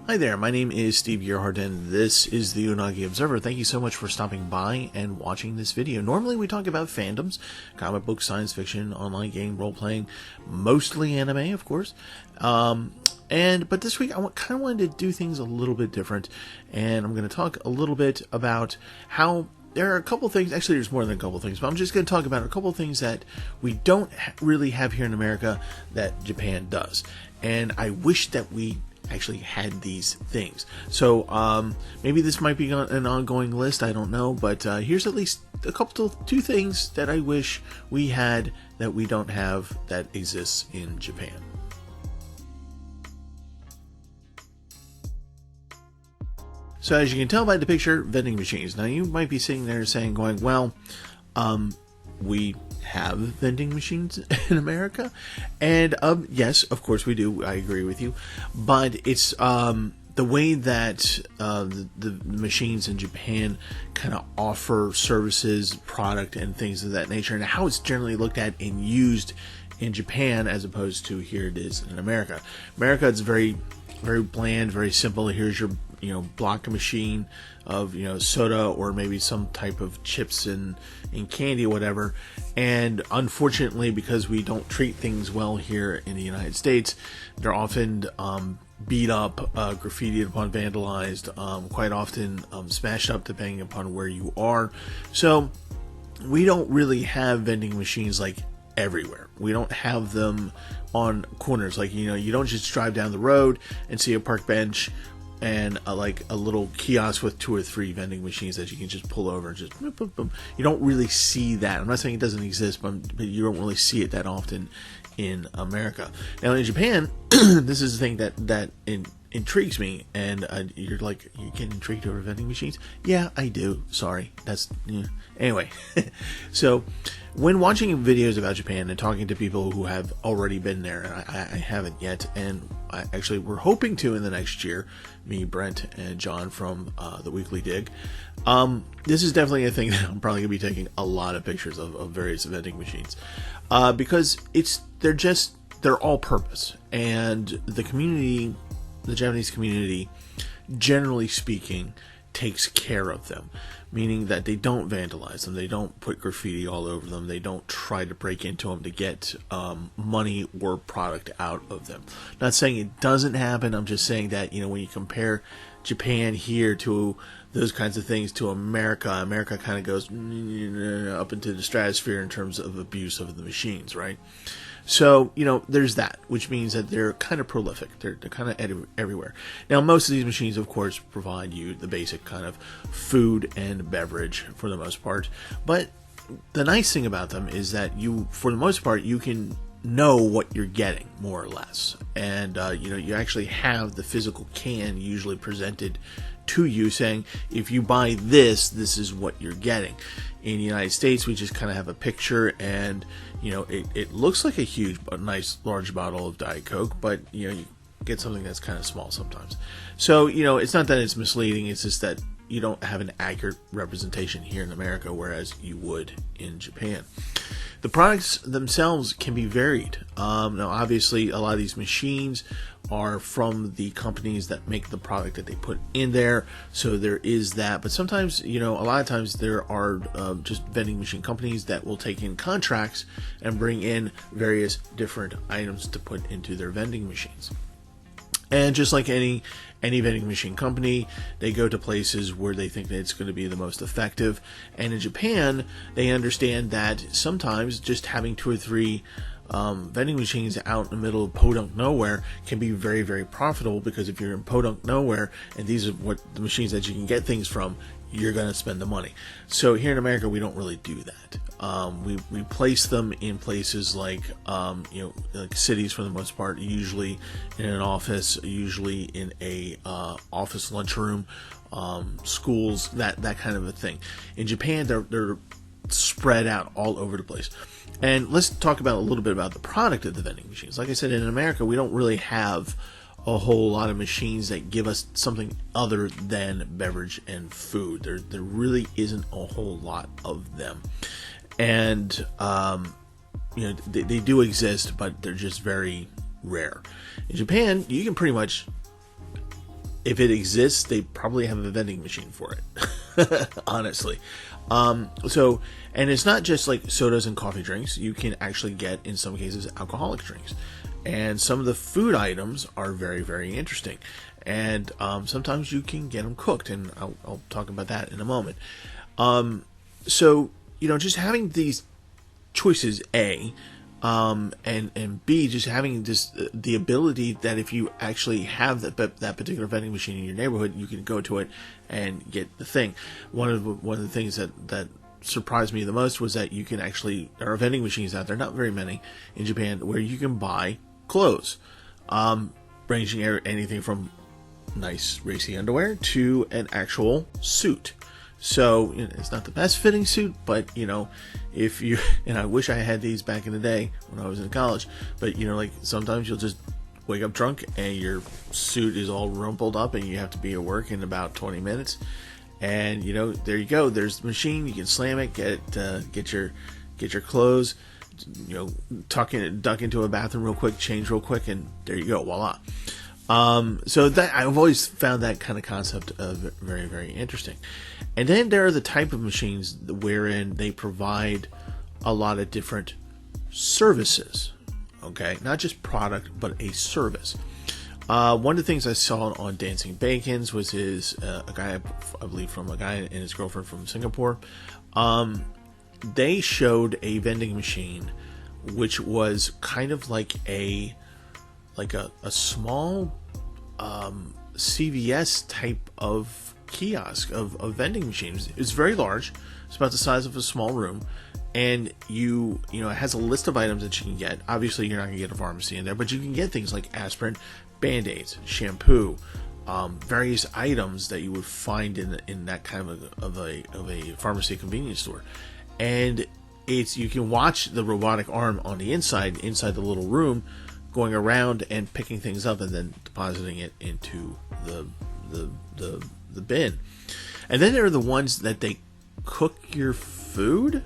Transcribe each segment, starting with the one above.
Hi there, my name is Steve Gearhart and this is the Unagi Observer. Thank you so much for stopping by and watching this video. Normally we talk about fandoms, comic books, science fiction, online game, role-playing, mostly anime, of course. But this week I kind of wanted to do things a little bit different, and I'm going to talk a little bit about how there are a couple things, actually there's more than a couple things, but I'm just going to talk about a couple things that we don't really have here in America that Japan does. And I wish that we actually had these things. So maybe this might be an ongoing list, I don't know, but here's at least two things that I wish we had that we don't have that exists in Japan. So as you can tell by the picture, vending machines. Now you might be sitting there going, well, we have vending machines in America, and yes, of course we do. I agree with you, but it's the way that the machines in Japan kind of offer services, product, and things of that nature, and how it's generally looked at and used in Japan as opposed to here it is in America. America, it's very, very bland, very simple. Here's your block machine of soda or maybe some type of chips and candy or whatever. And unfortunately, because we don't treat things well here in the United States, they're often beat up, graffitied upon, vandalized, quite often smashed up depending upon where you are. So we don't really have vending machines like everywhere. We don't have them on corners. Like, you don't just drive down the road and see a park bench and a little kiosk with 2 or 3 vending machines that you can just pull over and just boom, boom, boom. You don't really see that. I'm not saying it doesn't exist, but you don't really see it that often in America. Now in Japan, this is the thing that intrigues me, and you're like, you get intrigued over vending machines? Yeah, I do. Sorry. Anyway, so when watching videos about Japan and talking to people who have already been there, and I haven't yet, and we're hoping to in the next year, me, Brent, and John from the Weekly Dig, this is definitely a thing that I'm probably going to be taking a lot of pictures of various vending machines, because they're all purpose, and the community, the Japanese community, generally speaking, takes care of them, meaning that they don't vandalize them, they don't put graffiti all over them, they don't try to break into them to get money or product out of them. Not saying it doesn't happen, I'm just saying that when you compare Japan here to those kinds of things to America kind of goes up into the stratosphere in terms of abuse of the machines, right? So, there's that, which means that they're kind of prolific. They're kind of everywhere. Now, most of these machines, of course, provide you the basic kind of food and beverage for the most part. But the nice thing about them is that for the most part, you can know what you're getting, more or less. And, you actually have the physical can usually presented to you saying, if you buy this is what you're getting. In the United States, we just kind of have a picture, and it looks like a nice large bottle of Diet Coke, but you get something that's kind of small sometimes. So it's not that it's misleading, it's just that you don't have an accurate representation here in America, whereas you would in Japan. The products themselves can be varied. Now, obviously, a lot of these machines are from the companies that make the product that they put in there, so there is that. But sometimes, a lot of times there are just vending machine companies that will take in contracts and bring in various different items to put into their vending machines. And just like any vending machine company, they go to places where they think that it's going to be the most effective. And in Japan, they understand that sometimes just having 2 or 3 vending machines out in the middle of podunk nowhere can be very, very profitable, because if you're in podunk nowhere and these are what the machines that you can get things from, you're going to spend the money. So here in America, we don't really do that. We place them in places like like cities for the most part, usually in an office, usually in a office lunchroom, schools, that kind of a thing. In Japan, they're spread out all over the place. And let's talk about a little bit about the product of the vending machines. Like I said, in America, we don't really have a whole lot of machines that give us something other than beverage and food. There really isn't a whole lot of them. And they do exist, but they're just very rare. In Japan, you can pretty much if it exists, they probably have a vending machine for it. Honestly. So, and it's not just like sodas and coffee drinks. You can actually get, in some cases, alcoholic drinks. And some of the food items are very, very interesting. And sometimes you can get them cooked, and I'll talk about that in a moment. So, just having these choices, A, and B, just having the ability that if you actually have that particular vending machine in your neighborhood, you can go to it and get the thing. One of the things that surprised me the most was that there are vending machines out there, not very many in Japan, where you can buy clothes, ranging anything from nice racy underwear to an actual suit. So it's not the best fitting suit, but if you, and I wish I had these back in the day when I was in college, but like sometimes you'll just wake up drunk and your suit is all rumpled up and you have to be at work in about 20 minutes. And there you go. There's the machine. You can slam it, get your clothes, duck into a bathroom real quick, change real quick, and there you go. Voila. So that I've always found that kind of concept very, very interesting. And then there are the type of machines wherein they provide a lot of different services. Okay, not just product, but a service. One of the things I saw on Dancing Bacons was a guy, I believe, from a guy and his girlfriend from Singapore. They showed a vending machine, which was kind of like a small CVS type of kiosk of vending machines. It's very large. It's about the size of a small room, and it has a list of items that you can get. Obviously, you're not going to get a pharmacy in there, but you can get things like aspirin, Band-Aids, shampoo, various items that you would find in that kind of a pharmacy convenience store. And you can watch the robotic arm on the inside the little room, going around and picking things up and then depositing it into the bin. And then there are the ones that they cook your food.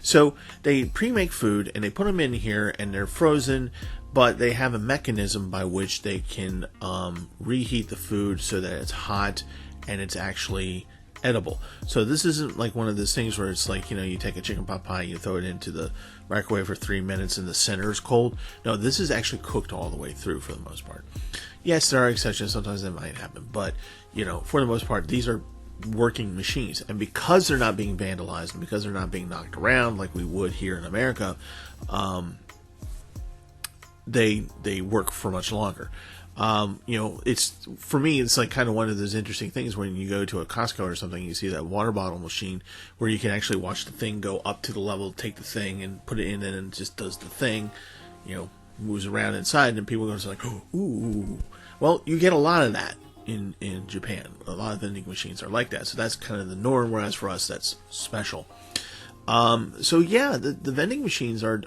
So they pre-make food and they put them in here and they're frozen, but they have a mechanism by which they can reheat the food so that it's hot and it's actually edible. So this isn't like one of those things where it's like, you take a chicken pot pie, you throw it into the microwave for 3 minutes and the center is cold. No, this is actually cooked all the way through for the most part. Yes, there are exceptions. Sometimes that might happen. But, for the most part, these are working machines. And because they're not being vandalized and because they're not being knocked around like we would here in America, they work for much longer. It's, for me, it's like kind of one of those interesting things when you go to a Costco or something, you see that water bottle machine where you can actually watch the thing go up to the level, take the thing and put it in, and it just does the thing, moves around inside, and people go like, ooh. Well, you get a lot of that in Japan. A lot of vending machines are like that. So that's kind of the norm, whereas for us, that's special. So yeah, the vending machines are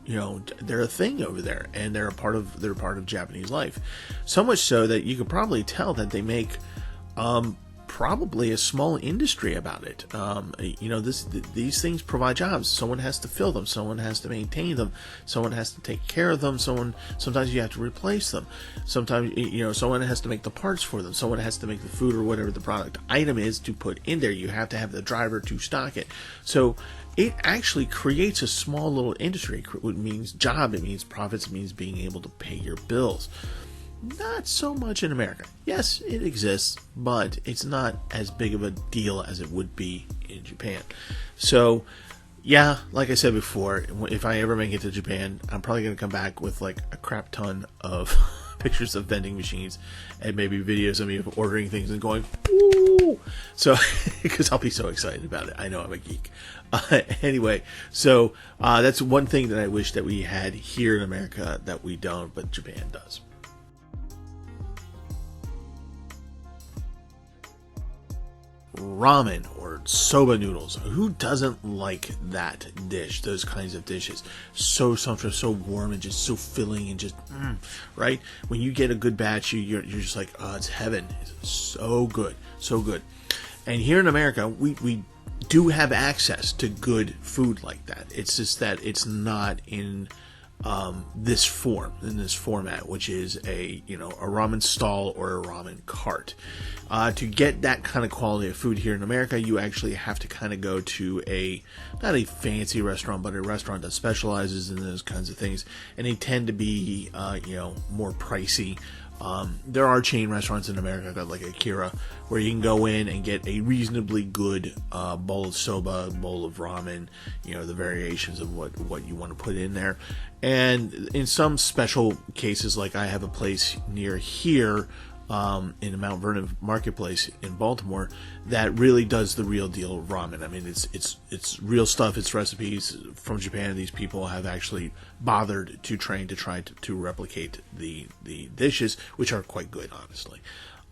they're a thing over there, and they're a part of Japanese life. So much so that you could probably tell that they make probably a small industry about it. These things provide jobs. Someone has to fill them. Someone has to maintain them. Someone has to take care of them. Sometimes you have to replace them. Sometimes someone has to make the parts for them. Someone has to make the food or whatever the product item is to put in there. You have to have the driver to stock it. So it actually creates a small little industry. It means job, it means profits, it means being able to pay your bills. Not so much in America. Yes, it exists, but it's not as big of a deal as it would be in Japan. So, yeah, like I said before, if I ever make it to Japan, I'm probably going to come back with like a crap ton of pictures of vending machines and maybe videos of me ordering things and going, ooh! So, because I'll be so excited about it. I know I'm a geek. Anyway, so that's one thing that I wish that we had here in America that we don't, but Japan does. Ramen or soba noodles. Who doesn't like that dish? Those kinds of dishes. So sumptuous, so warm, and just so filling, and just right? When you get a good batch, you're just like, oh, it's heaven. It's so good, so good. And here in America, we do have access to good food like that. It's just that it's not in this form, in this format, which is a ramen stall or a ramen cart. To get that kind of quality of food here in America, you actually have to kind of go to not a fancy restaurant, but a restaurant that specializes in those kinds of things, and they tend to be more pricey. There are chain restaurants in America, like Akira, where you can go in and get a reasonably good bowl of soba, bowl of ramen, the variations of what you want to put in there. And in some special cases, like I have a place near here, in the Mount Vernon Marketplace in Baltimore, that really does the real deal ramen. I mean, it's real stuff. It's recipes from Japan. These people have actually bothered to try to replicate the dishes, which are quite good, honestly.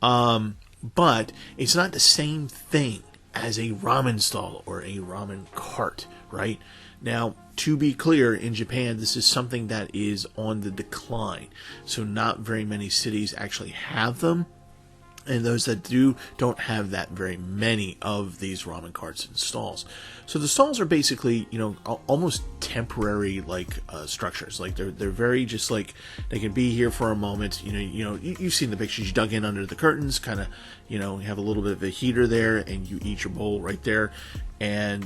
But it's not the same thing as a ramen stall or a ramen cart, right? Now, to be clear, in Japan, this is something that is on the decline. So not very many cities actually have them. And those that do don't have that very many of these ramen carts and stalls. So the stalls are basically, almost temporary structures. Like they're very just like they can be here for a moment. You've seen the pictures. You dug in under the curtains, kind of, you have a little bit of a heater there, and you eat your bowl right there, and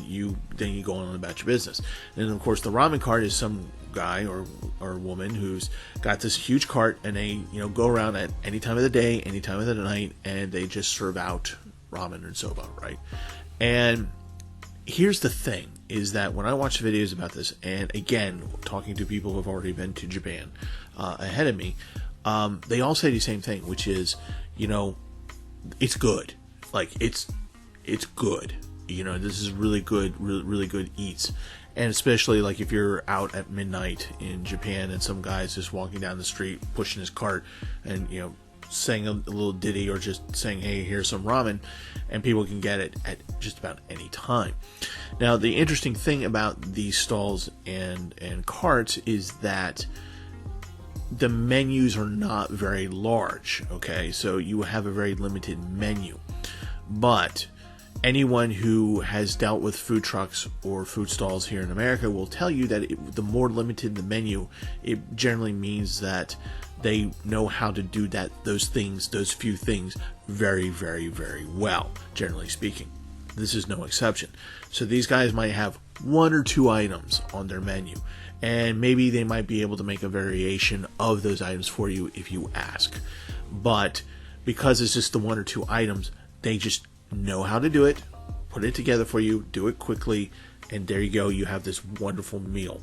then you go on about your business. And of course, the ramen cart is some guy or woman who's got this huge cart, and they go around at any time of the day, any time of the night, and they just serve out ramen and soba, right? And here's the thing, is that when I watch videos about this, and again, talking to people who have already been to Japan ahead of me, they all say the same thing, which is, it's good. Like, it's good. This is really good, really good eats. And especially like if you're out at midnight in Japan and some guy's just walking down the street pushing his cart and saying a little ditty or just saying, hey, here's some ramen, and people can get it at just about any time. Now, the interesting thing about these stalls and carts is that the menus are not very large, okay? So you have a very limited menu. But anyone who has dealt with food trucks or food stalls here in America will tell you that the more limited the menu, it generally means that they know how to do those few things very, very, very well, generally speaking. This is no exception. So these guys might have one or two items on their menu, and maybe they might be able to make a variation of those items for you if you ask. But because it's just the one or two items, they just know how to do it, put it together for you, do it quickly, and there you go. You have this wonderful meal.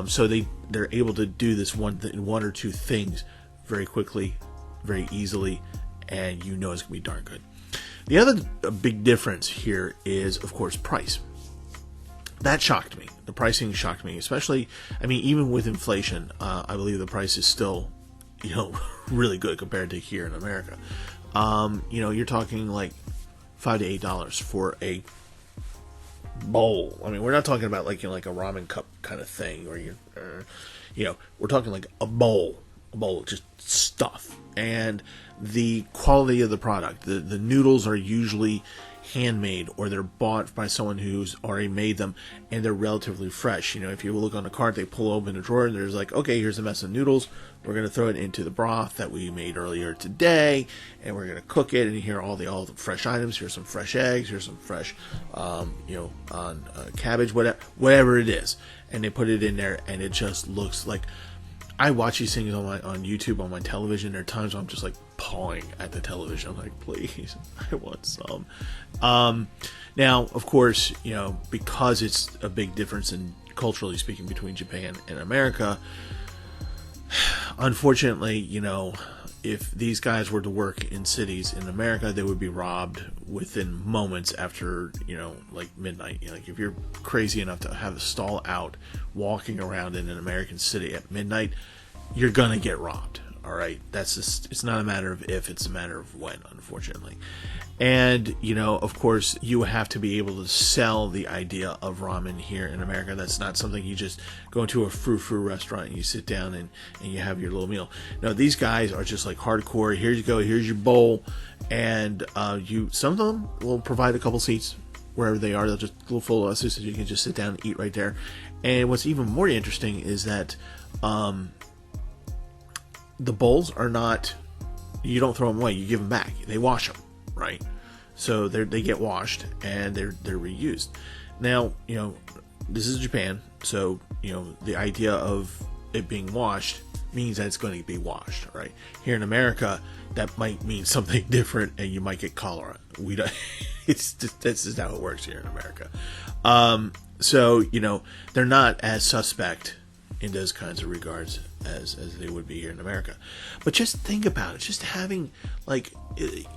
So they're able to do this one or two things very quickly, very easily, and it's going to be darn good. The other big difference here is, of course, price. That shocked me. The pricing shocked me, especially, even with inflation, I believe the price is still, really good compared to here in America. You're talking like $5 to $8 for a bowl. We're not talking about like a ramen cup kind of thing, or we're talking like a bowl of just stuff. And the quality of the product, the noodles are usually handmade, or they're bought by someone who's already made them, and they're relatively fresh. If you look on the cart, they pull open a drawer and there's like, okay, here's a mess of noodles. We're going to throw it into the broth that we made earlier today, and we're going to cook it. And here are all the fresh items. Here's some fresh eggs. Here's some fresh, cabbage, whatever it is. And they put it in there, and it just looks like. I watch these things on YouTube, on my television. There are times where I'm just like pawing at the television. I'm like, please, I want some. Now, of course, because it's a big difference in culturally speaking between Japan and America, unfortunately, if these guys were to work in cities in America, they would be robbed within moments after, like midnight. Like if you're crazy enough to have a stall out walking around in an American city at midnight, you're going to get robbed. All right. It's not a matter of if, it's a matter of when, unfortunately. And, of course, you have to be able to sell the idea of ramen here in America. That's not something you just go into a frou-frou restaurant and you sit down and you have your little meal. No, these guys are just like hardcore. Here you go. Here's your bowl. And some of them will provide a couple seats. wherever they are. They'll just full of so you can just sit down and eat right there. And what's even more interesting is that the bowls are not, you don't throw them away, you give them back. They wash them, right? So they get washed and they're reused. Now, you know, this is Japan, so, you know, the idea of it being washed means that it's going to be washed, right? Here in America, that might mean something different, and you might get cholera. We don't. It's just, this is how it works here in America. So, you know, they're not as suspect in those kinds of regards as they would be here in America. But just think about it. Just having, like,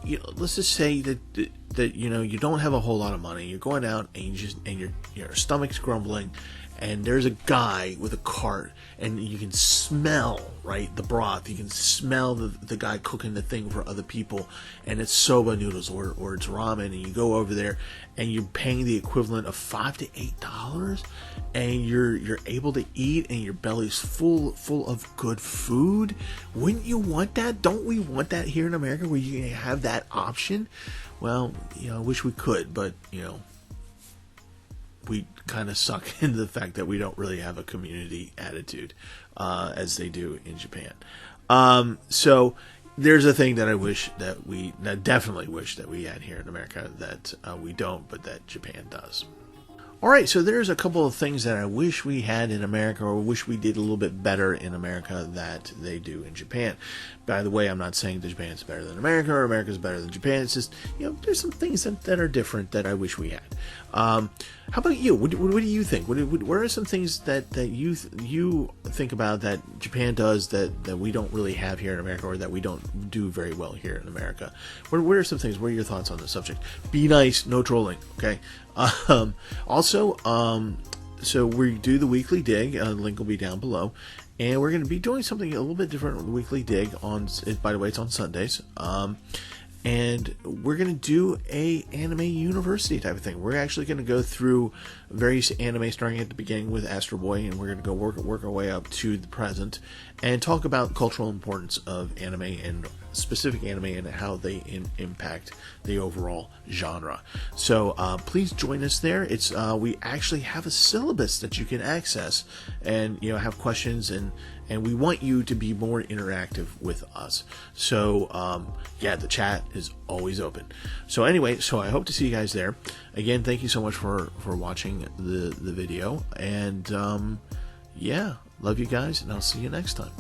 you know, let's just say that you know, you don't have a whole lot of money. You're going out and your stomach's grumbling, and there's a guy with a cart, and you can smell, right, the broth. You can smell the guy cooking the thing for other people, and it's soba noodles or it's ramen, and you go over there and you're paying the equivalent of $5 to $8, and you're able to eat, and your belly's full of good food. Wouldn't you want that? Don't we want that here in America, where you can have that option? Well, you know, I wish we could, but, you know, we kind of suck into the fact that we don't really have a community attitude as they do in Japan. So there's a thing that I definitely wish that we had here in America that we don't, but that Japan does. All right, so there's a couple of things that I wish we had in America, or wish we did a little bit better in America that they do in Japan. By the way, I'm not saying that Japan's better than America or America's better than Japan. It's just, you know, there's some things that are different that I wish we had. How about you? What do you think? What are some things that you think about that Japan does that we don't really have here in America, or that we don't do very well here in America? What are some things? What are your thoughts on the subject? Be nice, no trolling, okay? Also, so we do the weekly dig. The link will be down below. And we're going to be doing something a little bit different with the weekly dig on, by the way, it's on Sundays. And we're going to do a anime university type of thing. We're actually going to go through various anime, starting at the beginning with Astro Boy, and we're going to go work our way up to the present and talk about cultural importance of anime, and specific anime, and how they impact the overall genre. So please join us there. It's we actually have a syllabus that you can access, and, you know, have questions, and we want you to be more interactive with us. So yeah, the chat is always open. So anyway, so I hope to see you guys there. Again, thank you so much for watching the video, and yeah, love you guys, and I'll see you next time.